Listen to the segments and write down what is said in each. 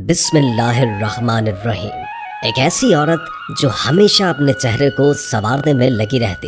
بسم اللہ الرحمن الرحیم۔ ایک ایسی عورت جو ہمیشہ اپنے چہرے کو سنوارنے میں لگی رہتی،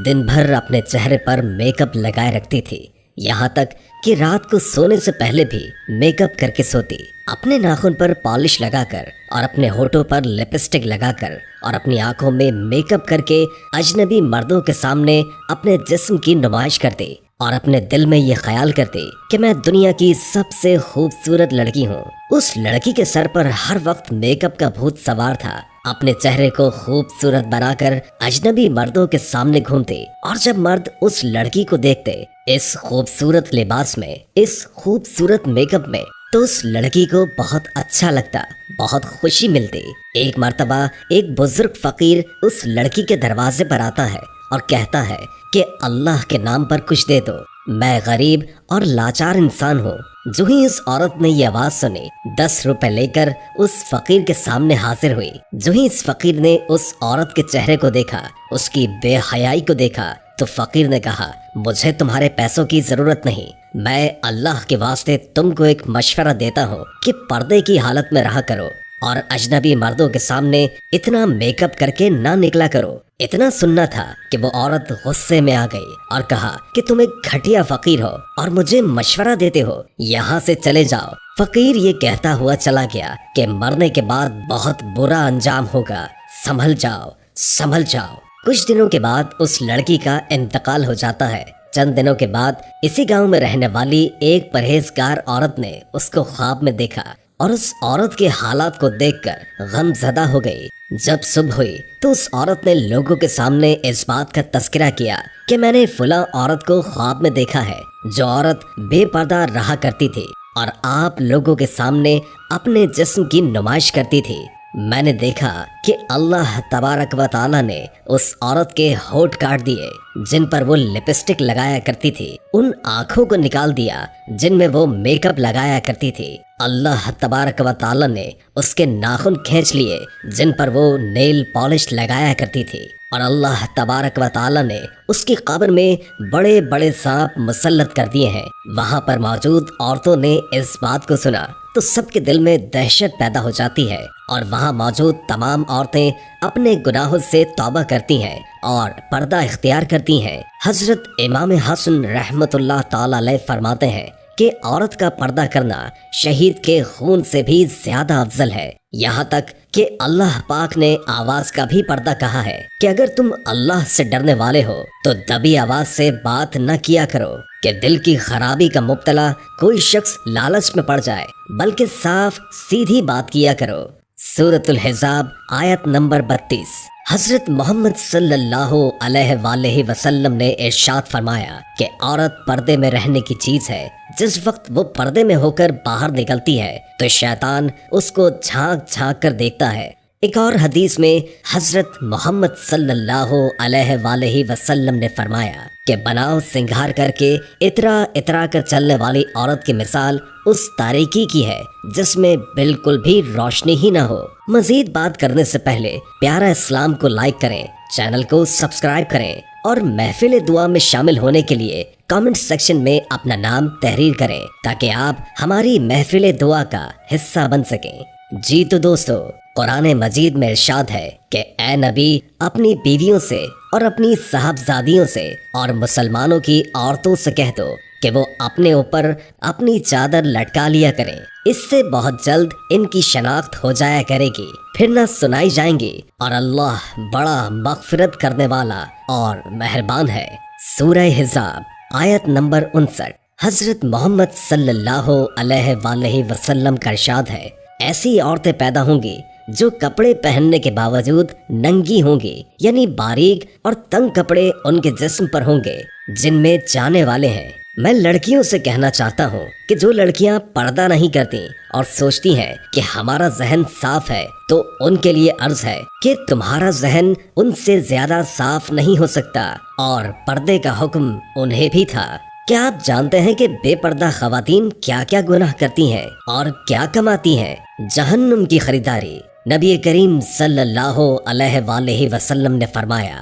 دن بھر اپنے چہرے پر میک اپ لگائے رکھتی تھی، یہاں تک کہ رات کو سونے سے پہلے بھی میک اپ کر کے سوتی، اپنے ناخن پر پالش لگا کر اور اپنے ہونٹوں پر لپسٹک لگا کر اور اپنی آنکھوں میں میک اپ کر کے اجنبی مردوں کے سامنے اپنے جسم کی نمائش کرتی اور اپنے دل میں یہ خیال کرتی کہ میں دنیا کی سب سے خوبصورت لڑکی ہوں۔ اس لڑکی کے سر پر ہر وقت میک اپ کا بھوت سوار تھا، اپنے چہرے کو خوبصورت بنا کر اجنبی مردوں کے سامنے گھومتے، اور جب مرد اس لڑکی کو دیکھتے اس خوبصورت لباس میں، اس خوبصورت میک اپ میں، تو اس لڑکی کو بہت اچھا لگتا، بہت خوشی ملتی۔ ایک مرتبہ ایک بزرگ فقیر اس لڑکی کے دروازے پر آتا ہے اور کہتا ہے کہ اللہ کے نام پر کچھ دے دو، میں غریب اور لاچار انسان ہوں۔ جو ہی اس عورت نے یہ آواز سنی، 10 روپے لے کر اس فقیر کے سامنے حاضر ہوئی۔ جو ہی اس فقیر نے اس عورت کے چہرے کو دیکھا، اس کی بے حیائی کو دیکھا، تو فقیر نے کہا، مجھے تمہارے پیسوں کی ضرورت نہیں، میں اللہ کے واسطے تم کو ایک مشورہ دیتا ہوں کہ پردے کی حالت میں رہا کرو اور اجنبی مردوں کے سامنے اتنا میک اپ کر کے نہ نکلا کرو۔ اتنا سننا تھا کہ وہ عورت غصے میں آ گئی اور کہا کہ تم ایک گھٹیا فقیر ہو اور مجھے مشورہ دیتے ہو، یہاں سے چلے جاؤ۔ فقیر یہ کہتا ہوا چلا گیا کہ مرنے کے بعد بہت برا انجام ہوگا، سنبھل جاؤ، سنبھل جاؤ۔ کچھ دنوں کے بعد اس لڑکی کا انتقال ہو جاتا ہے۔ چند دنوں کے بعد اسی گاؤں میں رہنے والی ایک پرہیزگار عورت نے اس کو خواب میں دیکھا اور اس عورت کے حالات کو دیکھ کر غم زدہ ہو گئی۔ جب صبح ہوئی تو اس عورت نے لوگوں کے سامنے اس بات کا تذکرہ کیا کہ میں نے فلاں عورت کو خواب میں دیکھا ہے، جو عورت بے پردہ رہا کرتی تھی اور آپ لوگوں کے سامنے اپنے جسم کی نمائش کرتی تھی۔ میں نے دیکھا کہ اللہ تبارک و تعالی نے اس عورت کے ہونٹ کاٹ دیے جن پر وہ لپسٹک لگایا کرتی تھی، ان آنکھوں کو نکال دیا جن میں وہ میک اپ لگایا کرتی تھی۔ اللہ تبارک و تعالی نے اس کے ناخن کھینچ لیے جن پر وہ نیل پالش لگایا کرتی تھی، اور اللہ تبارک و تعالی نے اس کی قبر میں بڑے بڑے سانپ مسلط کر دیے ہیں۔ وہاں پر موجود عورتوں نے اس بات کو سنا تو سب کے دل میں دہشت پیدا ہو جاتی ہے، اور وہاں موجود تمام عورتیں اپنے گناہوں سے توبہ کرتی ہیں اور پردہ اختیار کرتی ہیں۔ حضرت امام حسن رحمۃ اللہ تعالی علیہ فرماتے ہیں کہ عورت کا پردہ کرنا شہید کے خون سے بھی زیادہ افضل ہے، یہاں تک کہ اللہ پاک نے آواز کا بھی پردہ کہا ہے کہ اگر تم اللہ سے ڈرنے والے ہو تو دبی آواز سے بات نہ کیا کرو کہ دل کی خرابی کا مبتلا کوئی شخص لالچ میں پڑ جائے، بلکہ صاف سیدھی بات کیا کرو۔ سورۃ الحزاب آیت نمبر 32۔ حضرت محمد صلی اللہ علیہ وآلہ وسلم نے ارشاد فرمایا کہ عورت پردے میں رہنے کی چیز ہے۔ جس وقت وہ پردے میں ہو کر باہر نکلتی ہے تو شیطان اس کو جھانک جھانک کر دیکھتا ہے۔ ایک اور حدیث میں حضرت محمد صلی اللہ علیہ وآلہ وسلم نے فرمایا کہ بناؤ سنگھار کر کے اترا اترا کر چلنے والی عورت کی مثال اس تاریکی کی ہے جس میں بالکل بھی روشنی ہی نہ ہو۔ مزید بات کرنے سے پہلے پیارا اسلام کو لائک کریں، چینل کو سبسکرائب کریں اور محفل دعا میں شامل ہونے کے لیے کامنٹ سیکشن میں اپنا نام تحریر کریں تاکہ آپ ہماری محفل دعا کا حصہ بن سکیں۔ جی تو دوستو، قرآن مجید میں ارشاد ہے کہ اے نبی اپنی بیویوں سے اور اپنی صاحبزادیوں سے اور مسلمانوں کی عورتوں سے کہہ دو کہ وہ اپنے اوپر اپنی چادر لٹکا لیا کریں، اس سے بہت جلد ان کی شناخت ہو جایا کرے گی، پھر نہ سنائی جائیں گی، اور اللہ بڑا مغفرت کرنے والا اور مہربان ہے۔ سورہ حزاب آیت نمبر 59۔ حضرت محمد صلی اللہ علیہ وآلہ وسلم کا ارشاد ہے، ایسی عورتیں پیدا ہوں گی جو کپڑے پہننے کے باوجود ننگی ہوں گی، یعنی باریک اور تنگ کپڑے ان کے جسم پر ہوں گے جن میں جانے والے ہیں۔ میں لڑکیوں سے کہنا چاہتا ہوں کہ جو لڑکیاں پردہ نہیں کرتی اور سوچتی ہیں کہ ہمارا ذہن صاف ہے، تو ان کے لیے عرض ہے کہ تمہارا ذہن ان سے زیادہ صاف نہیں ہو سکتا، اور پردے کا حکم انہیں بھی تھا۔ کیا آپ جانتے ہیں کہ بے پردہ خواتین کیا کیا گناہ کرتی ہیں اور کیا کماتی ہیں؟ جہنم کی خریداری۔ نبی کریم صلی اللہ علیہ وآلہ وسلم نے فرمایا،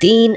3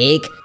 1,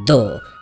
2,